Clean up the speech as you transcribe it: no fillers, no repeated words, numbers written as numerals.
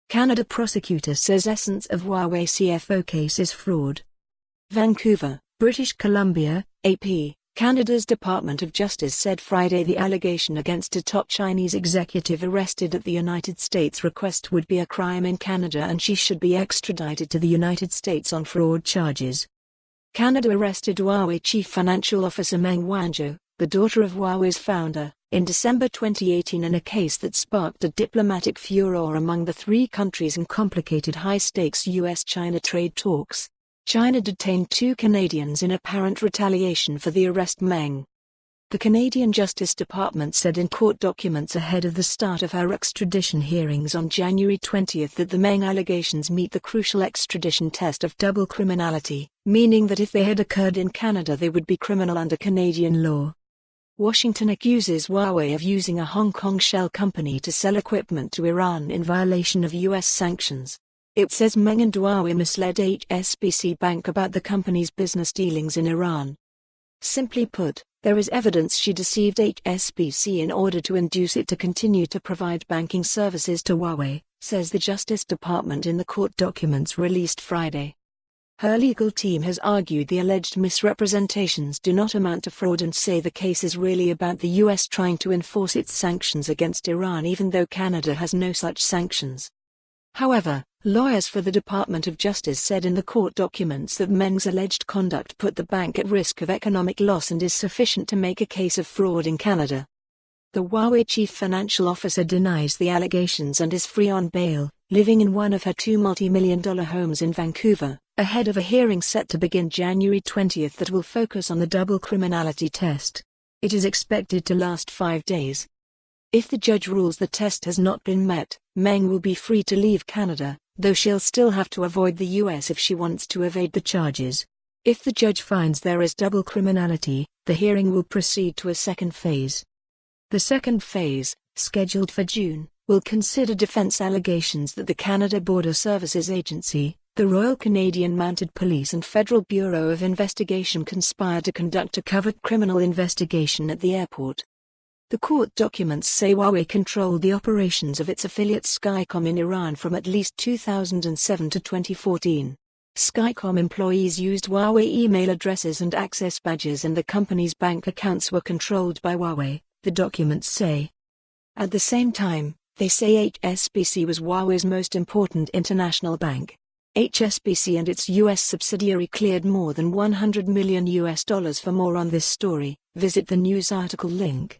Canada prosecutor says essence of Huawei CFO case is fraud. Vancouver, British Columbia, AP. Canada's Department of Justice said Friday the allegation against a top Chinese executive arrested at the United States request would be a crime in Canada and she should be extradited to the United States on fraud charges. Canada arrested Huawei Chief Financial Officer Meng Wanzhou, the daughter of Huawei's founder, in December 2018 in a case that sparked a diplomatic furor among the three countries and complicated high-stakes U.S. China trade talks. China detained 2 Canadians in apparent retaliation for the arrest. Meng. The Canadian Justice Department said in court documents ahead of the start of her extradition hearings on January 20 that the Meng allegations meet the crucial extradition test of double criminality, meaning that if they had occurred in Canada they would be criminal under Canadian law. Washington accuses Huawei of using a Hong Kong shell company to sell equipment to Iran in violation of U.S. sanctions. It says Meng and Huawei misled HSBC Bank about the company's business dealings in Iran. Simply put, there is evidence she deceived HSBC in order to induce it to continue to provide banking services to Huawei, says the Justice Department in the court documents released Friday. Her legal team has argued the alleged misrepresentations do not amount to fraud and say the case is really about the U.S. trying to enforce its sanctions against Iran even though Canada has no such sanctions. However, lawyers for the Department of Justice said in the court documents that Meng's alleged conduct put the bank at risk of economic loss and is sufficient to make a case of fraud in Canada. The Huawei chief financial officer denies the allegations and is free on bail, living in one of her 2 multi-million-dollar homes in Vancouver, ahead of a hearing set to begin January 20 that will focus on the double criminality test. It is expected to last 5 days. If the judge rules the test has not been met, Meng will be free to leave Canada, though she'll still have to avoid the U.S. if she wants to evade the charges. If the judge finds there is double criminality, the hearing will proceed to a second phase. The second phase, scheduled for June, will consider defense allegations that the Canada Border Services Agency, the Royal Canadian Mounted Police and Federal Bureau of Investigation conspired to conduct a covert criminal investigation at the airport. The court documents say Huawei controlled the operations of its affiliate Skycom in Iran from at least 2007 to 2014. Skycom employees used Huawei email addresses and access badges and the company's bank accounts were controlled by Huawei, the documents say. At the same time, they say HSBC was Huawei's most important international bank. HSBC and its U.S. subsidiary cleared more than $100 million. For more on this story, visit the news article link.